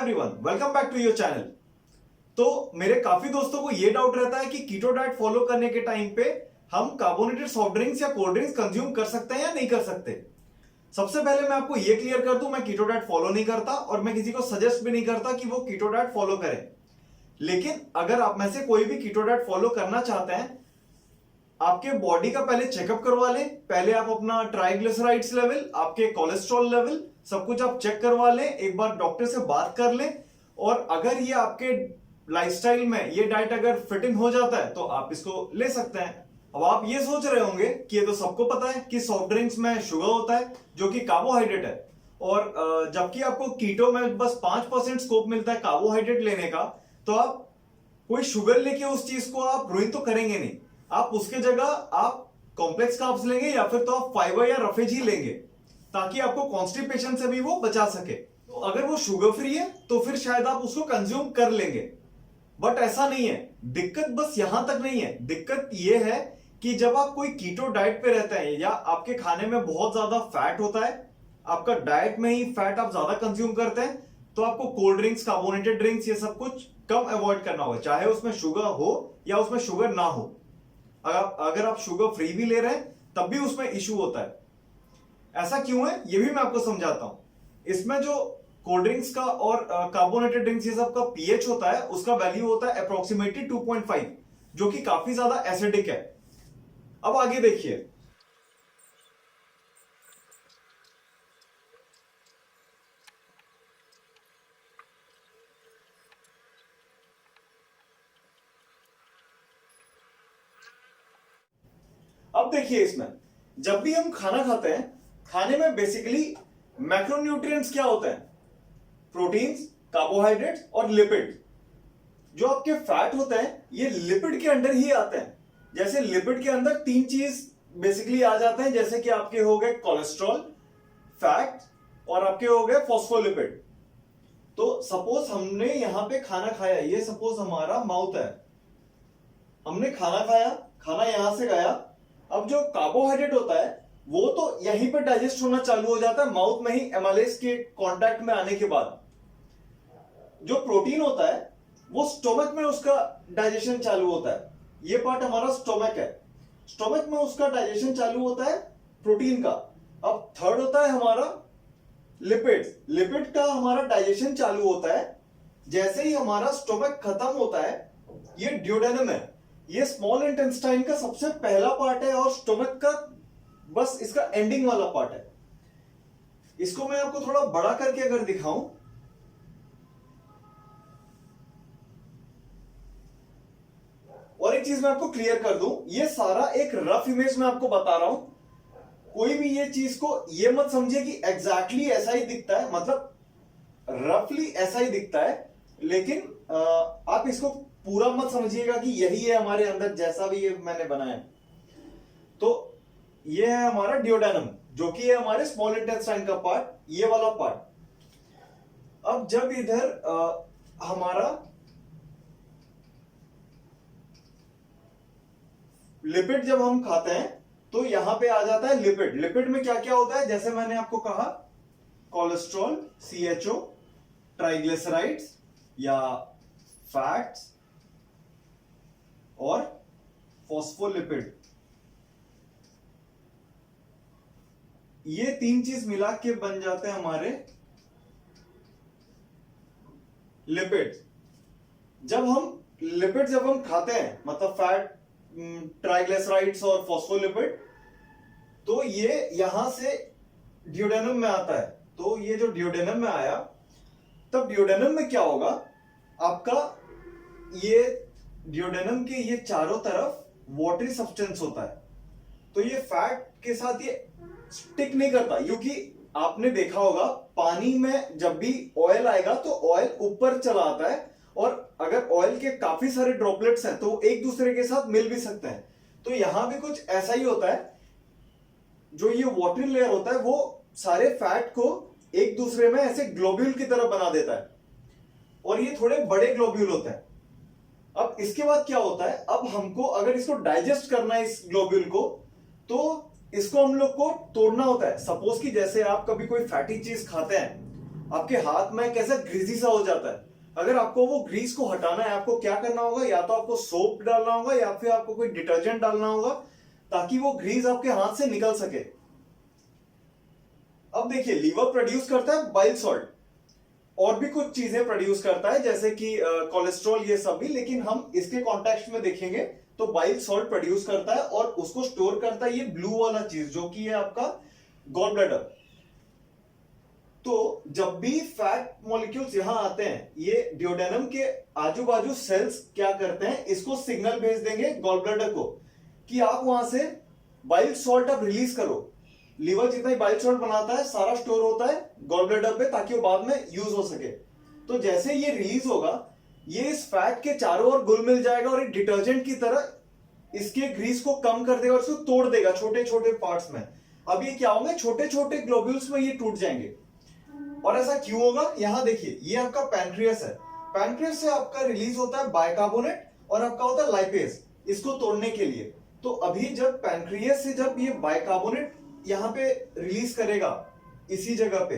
Everyone, welcome back to your channel. तो मेरे काफी दोस्तों को ये डाउट रहता है कि कीटो डाइट फॉलो करने के टाइम पे हम कार्बोनेटेड सॉफ्ट ड्रिंक्स या कोल्ड ड्रिंक्स कंज्यूम कर सकते हैं या नहीं कर सकते। सबसे पहले मैं आपको ये क्लियर कर दूं, मैं कीटो डाइट फॉलो नहीं करता और मैं किसी को सजेस्ट भी नहीं करता कि वो कीटो डाइट फॉलो करें। लेकिन अगर आप में से कोई भी कीटो डाइट फॉलो करना चाहते हैं, आपके बॉडी का पहले चेकअप करवा लें। पहले आप अपना ट्राइग्लिसराइड्स लेवल, आपके कोलेस्ट्रॉल लेवल, सब कुछ आप चेक करवा लें। एक बार डॉक्टर से बात कर लें और अगर ये आपके लाइफस्टाइल में ये डाइट अगर फिट इन हो जाता है तो आप इसको ले सकते हैं। अब आप ये सोच रहे होंगे कि ये तो सबको पता है कि सॉफ्ट ड्रिंक्स में शुगर होता है जो कि कार्बोहाइड्रेट है, और जबकि आपको कीटो में बस 5% स्कोप मिलता है कार्बोहाइड्रेट लेने का, तो आप कोई शुगर लेके उस चीज को आप रुइन तो करेंगे नहीं। आप उसके जगह आप कॉम्प्लेक्स कार्ब्स लेंगे या फिर तो आप फाइबर या रफेज ही लेंगे ताकि आपको कॉन्स्टिपेशन से भी वो बचा सके। तो अगर वो शुगर फ्री है तो फिर शायद आप उसको कंज्यूम कर लेंगे, बट ऐसा नहीं है। दिक्कत बस यहां तक नहीं है। दिक्कत ये है कि जब आप कोई कीटो डाइट पे रहते हैं या आपके खाने में बहुत ज्यादा फैट होता है, आपका डाइट में ही फैट आप ज्यादा कंज्यूम करते हैं, तो आपको कोल्ड ड्रिंक्स, कार्बोनेटेड ड्रिंक्स, ये सब कुछ कम अवॉइड करना होगा, चाहे उसमें शुगर हो या उसमें शुगर ना हो। अगर आप शुगर फ्री भी ले रहे हैं तब भी उसमें इशू होता है। ऐसा क्यों है ये भी मैं आपको समझाता हूं। इसमें जो कोल्ड ड्रिंक्स का और कार्बोनेटेड ड्रिंक्स ये सब का पीएच होता है, उसका वैल्यू होता है अप्रोक्सीमेटली 2.5, जो कि काफी ज्यादा एसिडिक है। अब आगे देखिए, अब देखिए इसमें जब भी हम खाना खाते हैं, खाने में बेसिकली मैक्रोन्यूट्रिएंट्स क्या होते हैं? प्रोटीन्स, कार्बोहाइड्रेट्स और लिपिड। जो आपके फैट होते हैं ये लिपिड के अंडर ही आते हैं। जैसे लिपिड के अंदर 3 चीज बेसिकली आ जाते हैं, जैसे कि आपके हो गए कोलेस्ट्रॉल, फैट और आपके हो गए फॉस्फोलिपिड। तो सपोज हमने यहां पे खाना खाया, ये सपोज हमारा माउथ है, हमने खाना खाया, खाना यहां से गया। अब जो कार्बोहाइड्रेट होता है वो तो यहीं पे डाइजेस्ट होना चालू हो जाता है माउथ में ही, एमाइलेज के कांटेक्ट में आने के बाद। जो प्रोटीन होता है वो स्टोमक में उसका डाइजेशन चालू होता है। ये पार्ट हमारा स्टोमक है, स्टोमक में उसका डाइजेशन चालू होता है प्रोटीन का। अब थर्ड होता है हमारा लिपिड। लिपिड का हमारा डाइजेशन चालू होता है जैसे ही हमारा स्टोमक खत्म होता है। ये ड्यूडेनम है, ये स्मॉल इंटेस्टाइन का सबसे पहला पार्ट है और स्टोमक का बस इसका एंडिंग वाला पार्ट है। इसको मैं आपको थोड़ा बड़ा करके अगर दिखाऊं, और एक चीज मैं आपको क्लियर कर दूं, ये सारा एक रफ इमेज में आपको बता रहा हूं। कोई भी ये चीज को ये मत समझिए कि एग्जैक्टली ऐसा ही दिखता है, मतलब रफली ऐसा ही दिखता है, लेकिन आप इसको पूरा मत समझिएगा कि यही है हमारे अंदर जैसा भी ये मैंने बनाया। तो ये है हमारा ड्यूडेनम, जो कि है हमारे स्मॉल इंटेस्टाइन का पार्ट, ये वाला पार्ट। अब जब इधर हमारा लिपिड जब हम खाते हैं तो यहां पे आ जाता है लिपिड। लिपिड में क्या क्या होता है, जैसे मैंने आपको कहा, कोलेस्ट्रॉल, सीएचओ, ट्राइग्लिसराइड्स या फैट्स और फॉस्फोलिपिड। ये 3 चीज मिला के बन जाते हैं हमारे लिपिड। जब हम खाते हैं, मतलब फैट, ट्राइग्लिसराइड्स और फॉस्फोलिपिड, तो ये यहां से ड्यूडेनम में आता है। तो ये जो ड्यूडेनम में आया, तब ड्यूडेनम में क्या होगा, आपका ये ड्यूडेनम के ये चारों तरफ वाटरी सब्सटेंस होता है। तो ये फैट के साथ ये स्टिक नहीं करता, क्योंकि आपने देखा होगा पानी में जब भी ऑयल आएगा तो ऑयल ऊपर चला आता है, और अगर ऑयल के काफी सारे ड्रॉपलेट्स हैं तो एक दूसरे के साथ मिल भी सकते हैं। तो यहां भी कुछ ऐसा ही होता है। जो ये वाटरी लेयर होता है वो सारे फैट को एक दूसरे में ऐसे ग्लोब्यूल की तरह बना देता है, और ये थोड़े बड़े ग्लोब्यूल होते हैं। अब इसके बाद क्या होता है, अब हमको अगर इसको डाइजेस्ट करना है इस ग्लोब्यूल को, तो इसको हम लोग को तोड़ना होता है। सपोज कि जैसे आप कभी कोई फैटी चीज खाते हैं आपके हाथ में कैसा ग्रीजी सा हो जाता है। अगर आपको वो ग्रीस को हटाना है, आपको क्या करना होगा, या तो आपको सोप डालना होगा या फिर आपको कोई डिटर्जेंट डालना होगा ताकि वो ग्रीस आपके हाथ से निकल सके। अब देखिए, लीवर प्रोड्यूस करता है बाइल सॉल्ट, और भी कुछ चीजें प्रोड्यूस करता है जैसे कि कोलेस्ट्रॉल, ये सब भी, लेकिन हम इसके कॉन्टेक्स्ट में देखेंगे तो बाइल सॉल्ट प्रोड्यूस करता है और उसको स्टोर करता है ये ब्लू वाला चीज जो कि है आपका गॉल ब्लैडर। तो जब भी फैट मॉलिक्यूल्स यहां आते हैं, ये डियोडेनम के आजू बाजू सेल्स क्या करते हैं, इसको सिग्नल भेज देंगे गॉल ब्लैडर को कि आप वहां से बाइल सॉल्ट अब रिलीज करो। लीवर जितना ही बाइल सॉल्ट बनाता है सारा स्टोर होता है गॉल ब्लैडर पे ताकि वो बाद में यूज हो सके। तो जैसे ये रिलीज होगा, ये इस फैट के चारों ओर घुल मिल जाएगा और एक डिटर्जेंट की तरह इसके ग्रीस को कम कर देगा और उसको तोड़ देगा छोटे छोटे पार्ट्स में। अब ये क्या होंगे, छोटे छोटे ग्लोब्यूल्स में ये टूट जाएंगे। और ऐसा क्यों होगा, यहां देखिए, ये आपका पैनक्रियास है। पैनक्रियास से आपका रिलीज होता है बाइकार्बोनेट और आपका होता है लाइपेज, इसको तोड़ने के लिए। तो अभी जब पैनक्रियास से जब ये बाइकार्बोनेट यहां पे रिलीज करेगा इसी जगह पे,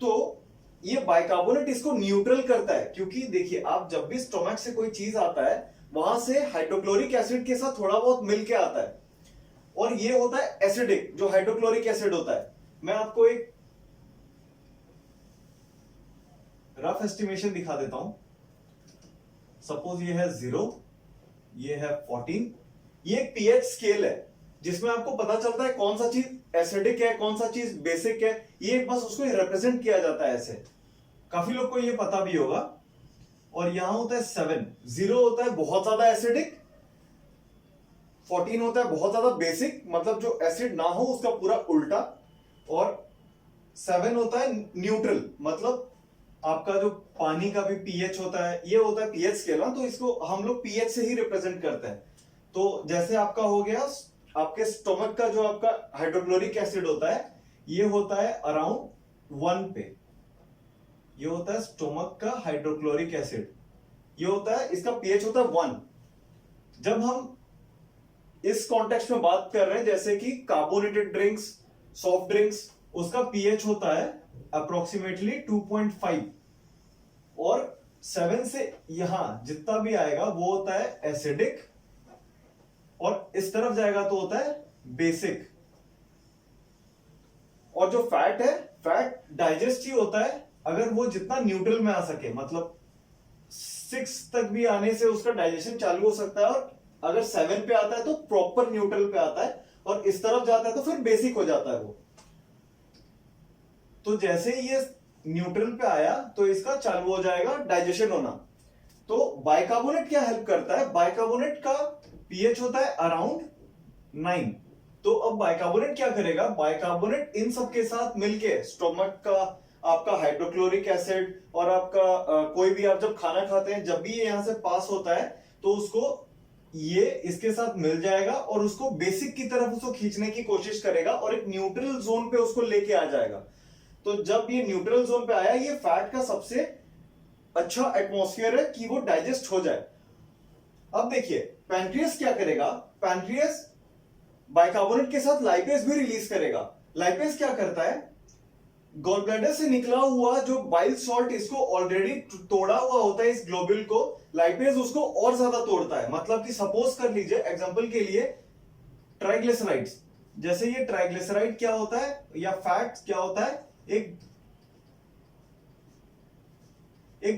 तो ये बाइकार्बोनेट इसको न्यूट्रल करता है। क्योंकि देखिए, आप जब भी स्टोमक से कोई चीज आता है वहां से हाइड्रोक्लोरिक एसिड के साथ थोड़ा बहुत मिलके आता है और ये होता है एसिडिक, जो हाइड्रोक्लोरिक एसिड होता है। मैं आपको एक रफ एस्टिमेशन दिखा देता हूं। सपोज ये है 0, ये है 14। ये एक पीएच स्केल है जिसमें आपको पता चलता है कौन सा चीज एसिडिक है, कौन सा चीज बेसिक है। ये बस उसको रिप्रेजेंट किया जाता है ऐसे। काफी लोग को ये पता भी होगा। और यहां होता है 7। 0 होता है बहुत ज्यादा एसिडिक, 14 होता है बहुत ज्यादा बेसिक, मतलब जो एसिड ना हो उसका पूरा उल्टा, और 7 होता है न्यूट्रल, मतलब आपका जो पानी का भी पीएच होता है, ये होता है पीएच स्केल ना, तो इसको हम लोग पीएच से ही रिप्रेजेंट करते हैं। तो जैसे आपका हो गया, आपके स्टोमक का जो आपका हाइड्रोक्लोरिक एसिड होता है, ये होता है अराउंड 1 पे। ये होता है स्टोमक का हाइड्रोक्लोरिक एसिड, ये होता है, इसका पीएच होता है 1। जब हम इस कॉन्टेक्स्ट में बात कर रहे हैं जैसे कि कार्बोनेटेड ड्रिंक्स, सॉफ्ट ड्रिंक्स, उसका पीएच होता है अप्रोक्सीमेटली 2.5, और 7 से यहां जितना भी आएगा वो होता है एसिडिक, और इस तरफ जाएगा तो होता है बेसिक। और जो फैट है, फैट डाइजेस्ट ही होता है अगर वो जितना न्यूट्रल में आ सके, मतलब 6 तक भी आने से उसका डाइजेशन चालू हो सकता है, और अगर 7 पे आता है तो प्रॉपर न्यूट्रल पे आता है, और इस तरफ जाता है तो फिर बेसिक हो जाता है वो। तो जैसे ही ये न्यूट्रल पे आया तो इसका चालू हो जाएगा डाइजेशन होना। तो बाइकार्बोनेट क्या हेल्प करता है, बाइकार्बोनेट का पीएच होता है अराउंड 9। तो अब बाइकार्बोनेट क्या करेगा, बाइकार्बोनेट इन सब के साथ मिलके स्टोमक का आपका हाइड्रोक्लोरिक एसिड और आपका कोई भी आप जब खाना खाते हैं, जब भी ये यहां से पास होता है तो उसको ये इसके साथ मिल जाएगा और उसको बेसिक की तरफ उसको खींचने की कोशिश करेगा और एक न्यूट्रल जोन पे उसको लेके आ जाएगा। तो जब ये न्यूट्रल जोन पे आया, ये फैट का सबसे अच्छा एटमॉस्फेयर है कि वो डाइजेस्ट हो जाए। अब देखिए, पैनक्रियास क्या करेगा, पैनक्रियास बाइकार्बोनेट के साथ लाइपेज भी रिलीज करेगा। लाइपेज क्या करता है, गॉल ब्लैडर से निकला हुआ जो बाइल सॉल्ट, इसको ऑलरेडी तोड़ा हुआ होता है इस ग्लोब्यूल को, लाइपेज उसको और ज्यादा तोड़ता है। मतलब कि सपोज कर लीजिए एग्जांपल के लिए ट्राइग्लिसराइड्स, जैसे ये ट्राइग्लिसराइड क्या होता है या फैट क्या होता है, एक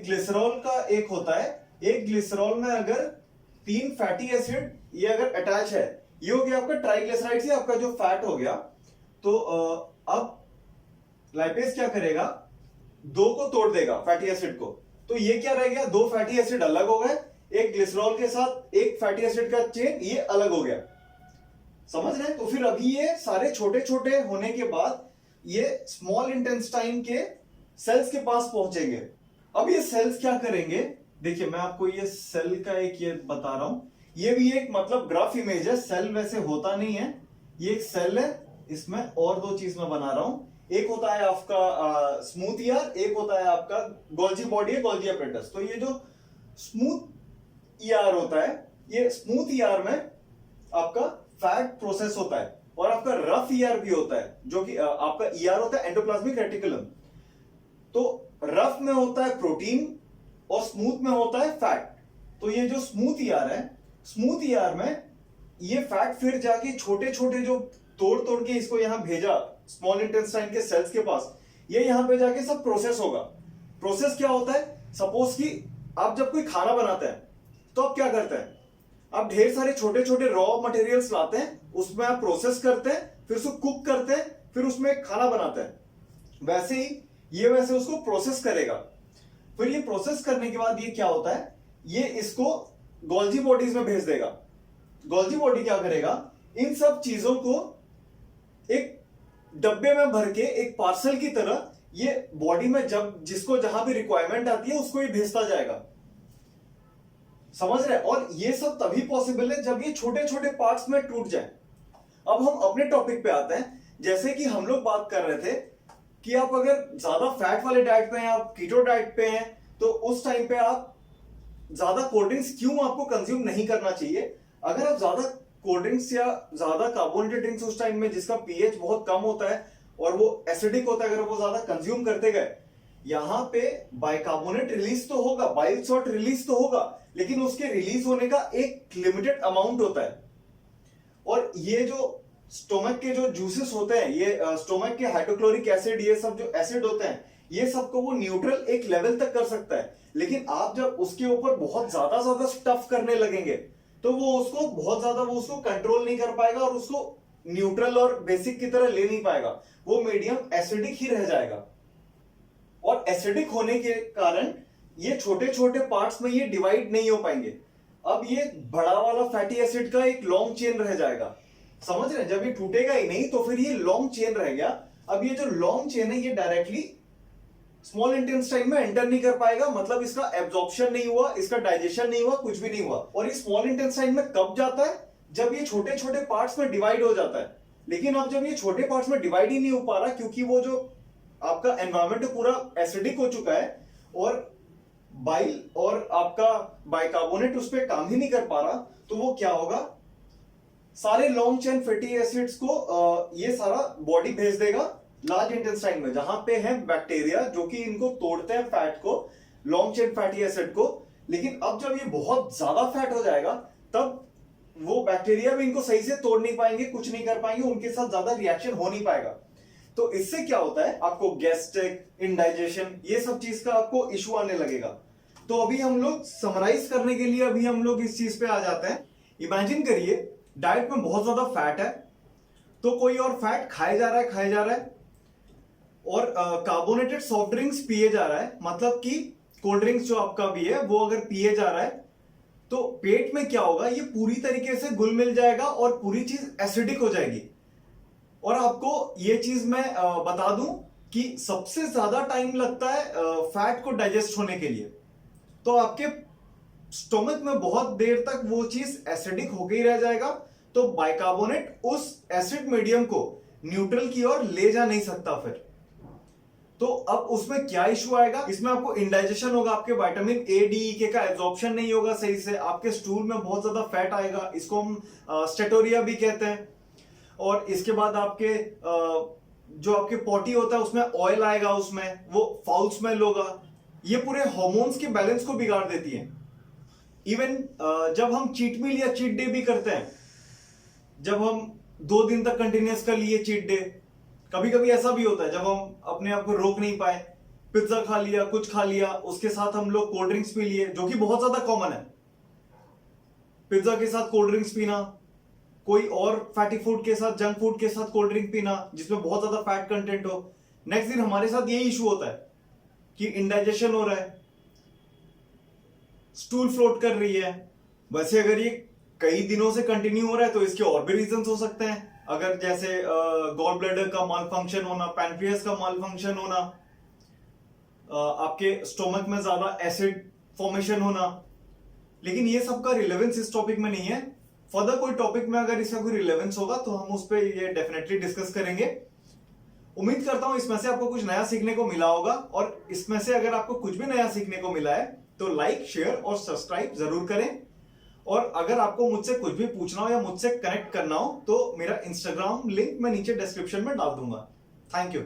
ग्लिसरॉल का एक होता है। एक ग्लिसरॉल में अगर 3 फैटी एसिड ये अगर अटैच है, ये हो गया आपका ट्राइग्लिसराइड से आपका जो फैट हो गया। तो अब लाइपेज क्या करेगा, 2 को तोड़ देगा फैटी एसिड को, तो ये क्या रह गया, 2 फैटी एसिड अलग हो गए, एक ग्लिसरॉल के साथ एक फैटी एसिड का चेन ये अलग हो गया। समझ रहे हैं। तो फिर अभी ये सारे छोटे छोटे होने के बाद ये स्मॉल इंटेस्टाइन के सेल्स के पास पहुंचेंगे। अब ये सेल्स क्या करेंगे, देखिए मैं आपको ये सेल का एक ये बता रहा हूं, ये भी एक मतलब ग्राफ इमेज है, सेल वैसे होता नहीं है, ये एक सेल है, इसमें और 2 चीज मैं बना रहा हूं। एक होता है आपका स्मूथ ईआर, एक होता है आपका गोल्जी बॉडी है, गोल्जी एपरेटस। तो ये जो स्मूथ ईआर होता है, ये स्मूथ ईआर में आपका फैट प्रोसेस होता है, और आपका रफ ईआर भी होता है जो कि आपका ईआर होता है एंडोप्लाज्मिक रेटिकुलम। तो रफ में होता है प्रोटीन और स्मूथ में होता है फैट। तो ये जो स्मूथ ईआर है, स्मूथ ईआर में ये फैट फिर जाके छोटे छोटे जो तोड़ तोड़ के इसको यहां भेजा स्मॉल इंटेस्टाइन के सेल्स के पास, ये यहां पे जाके सब प्रोसेस होगा। प्रोसेस क्या होता है? सपोज कि आप जब कोई खाना बनाते हैं तो आप क्या करते हैं? आप ढेर सारे छोटे छोटे रॉ मटेरियल्स लाते हैं, उसमें आप प्रोसेस करते हैं, फिर उसको कुक करते हैं, फिर उसमें खाना बनाते हैं। वैसे ही ये वैसे उसको प्रोसेस करेगा। फिर ये प्रोसेस करने के बाद ये क्या होता है, ये इसको गोल्जी बॉडीज में भेज देगा। गोल्जी बॉडी क्या करेगा? इन सब चीजों को एक डब्बे में भर के एक पार्सल की तरह ये बॉडी में जब जिसको जहां भी रिक्वायरमेंट आती है उसको ये भेजता जाएगा। समझ रहे? और ये सब तभी पॉसिबल है जब ये छोटे छोटे पार्ट्स में टूट जाए। अब हम अपने टॉपिक पे आते हैं। जैसे कि हम लोग बात कर रहे थे कि आप अगर ज्यादा फैट वाले डाइट पे हैं, आप कीटो डाइट पे हैं, तो उस टाइम पे आप ज्यादा कोल्ड ड्रिंक्स क्यों आपको कंज्यूम नहीं करना चाहिए। अगर आप ज्यादा कोल्ड ड्रिंक्स या ज्यादा कार्बोनेटेड ड्रिंक्स उस टाइम में जिसका पीएच बहुत कम होता है और वो एसिडिक होता है, अगर वो ज्यादा कंज्यूम करते गए, यहां पे बाइकार्बोनेट रिलीज तो होगा, बाइल सॉल्ट रिलीज तो होगा, लेकिन उसके रिलीज होने का एक लिमिटेड अमाउंट होता है। और ये जो स्टोमक के जो जूसेस होते हैं, ये स्टोमक के हाइड्रोक्लोरिक एसिड, ये सब जो एसिड होते हैं, ये सबको वो न्यूट्रल एक लेवल तक कर सकता है। लेकिन आप जब उसके ऊपर बहुत ज्यादा स्टफ करने लगेंगे तो वो उसको बहुत ज्यादा वो उसको कंट्रोल नहीं कर पाएगा और उसको न्यूट्रल और बेसिक की तरह ले नहीं पाएगा। वो मीडियम एसिडिक ही रह जाएगा। और एसिडिक होने के कारण ये छोटे छोटे पार्ट्स में ये डिवाइड नहीं हो पाएंगे। अब ये बड़ा वाला फैटी एसिड का एक लॉन्ग चेन रह जाएगा। समझ रहे हैं? जब ये टूटेगा ही नहीं तो फिर ये लॉन्ग चेन रह गया। अब ये जो लॉन्ग चेन है ये डायरेक्टली स्मॉल इंटेस्टाइन में एंटर नहीं कर पाएगा, मतलब इसका एब्जॉर्प्शन नहीं हुआ, इसका डाइजेशन नहीं हुआ, कुछ भी नहीं हुआ। और ये स्मॉल इंटेस्टाइन में कब जाता है? जब ये छोटे छोटे पार्ट्स में डिवाइड हो जाता है। लेकिन अब जब ये छोटे पार्ट्स में डिवाइड ही नहीं हो पा रहा, क्योंकि वो जो आपका एनवायरमेंट पूरा एसिडिक हो चुका है और बाइल और आपका बाइकार्बोनेट उस पर काम ही नहीं कर पा रहा, तो वो क्या होगा, सारे लॉन्ग चेन फैटी एसिड्स को ये सारा बॉडी भेज देगा लार्ज इंटेस्टाइन में, जहां पे है बैक्टीरिया जो कि इनको तोड़ते हैं फैट को, लॉन्ग चेन फैटी एसिड को। लेकिन अब जब ये बहुत ज्यादा फैट हो जाएगा तब वो बैक्टीरिया भी इनको सही से तोड़ नहीं पाएंगे, कुछ नहीं कर पाएंगे, उनके साथ ज्यादा रिएक्शन हो नहीं पाएगा। तो इससे क्या होता है, आपको गैस्ट्रिक, इंडाइजेशन, ये सब चीज का आपको इश्यू आने लगेगा। तो अभी हम लोग समराइज करने के लिए अभी हम लोग इस चीज पे आ जाते हैं। इमेजिन करिए डाइट में बहुत ज्यादा फैट है, तो कोई और फैट खाया जा रहा है और कार्बोनेटेड सॉफ्ट ड्रिंक्स पिए जा रहा है, मतलब कि कोल्ड ड्रिंक्स जो आपका भी है वो अगर पिए जा रहा है, तो पेट में क्या होगा, ये पूरी तरीके से घुल मिल जाएगा और पूरी चीज एसिडिक हो जाएगी। और आपको ये चीज मैं बता दूं कि सबसे ज्यादा टाइम लगता है फैट को डाइजेस्ट होने के लिए। तो आपके स्टोमक में बहुत देर तक वो चीज एसिडिक होके ही रह जाएगा। तो बाइकार्बोनेट उस एसिड मीडियम को न्यूट्रल की ओर ले जा नहीं सकता फिर। तो अब उसमें क्या इशू आएगा, इसमें आपको इंडाइजेशन होगा, आपके विटामिन ए डी ई के का एब्जॉर्प्शन नहीं होगा सही से, आपके स्टूल में बहुत ज्यादा फैट आएगा, इसको हम स्टेटोरिया भी कहते हैं। और इसके बाद आपके जो आपके पॉटी होता है उसमें ऑयल आएगा, उसमें वो फाउल स्मेल होगा। ये पूरे हार्मोन्स के बैलेंस को बिगाड़ देती है। इवन जब हम चीट मील या चीट डे भी करते हैं, जब हम 2 दिन तक कंटिन्यूस कर लिए चीट डे, कभी कभी ऐसा भी होता है जब हम अपने आप को रोक नहीं पाए, पिज्जा खा लिया, कुछ खा लिया, उसके साथ हम लोग कोल्ड ड्रिंक्स पी लिए, जो कि बहुत ज्यादा कॉमन है। पिज्जा के साथ कोल्ड ड्रिंक्स पीना, कोई और फैटी फूड के साथ, जंक फूड के साथ कोल्ड ड्रिंक पीना जिसमें बहुत ज्यादा फैट कंटेंट हो। नेक्स्ट दिन हमारे साथ यही इशू होता है कि इंडाइजेशन हो रहा है, स्टूल फ्लोट कर रही है। वैसे अगर ये कई दिनों से कंटिन्यू हो रहा है तो इसके और भी रीजंस हो सकते हैं, अगर जैसे गॉल ब्लैडर का माल फंक्शन होना, पैनक्रियास का माल फंक्शन होना, आपके स्टोमक में ज्यादा एसिड फॉर्मेशन होना। लेकिन ये सब का रिलेवेंस इस टॉपिक में नहीं है। फर्दर कोई टॉपिक में अगर इसका कोई रिलेवेंस होगा तो हम उस पर ये डेफिनेटली डिस्कस करेंगे। उम्मीद करता हूं इसमें से आपको कुछ नया सीखने को मिला होगा, और इसमें से अगर आपको कुछ भी नया सीखने को मिला है तो लाइक, शेयर और सब्सक्राइब जरूर करें। और अगर आपको मुझसे कुछ भी पूछना हो या मुझसे कनेक्ट करना हो तो मेरा इंस्टाग्राम लिंक मैं नीचे डिस्क्रिप्शन में डाल दूंगा। Thank you.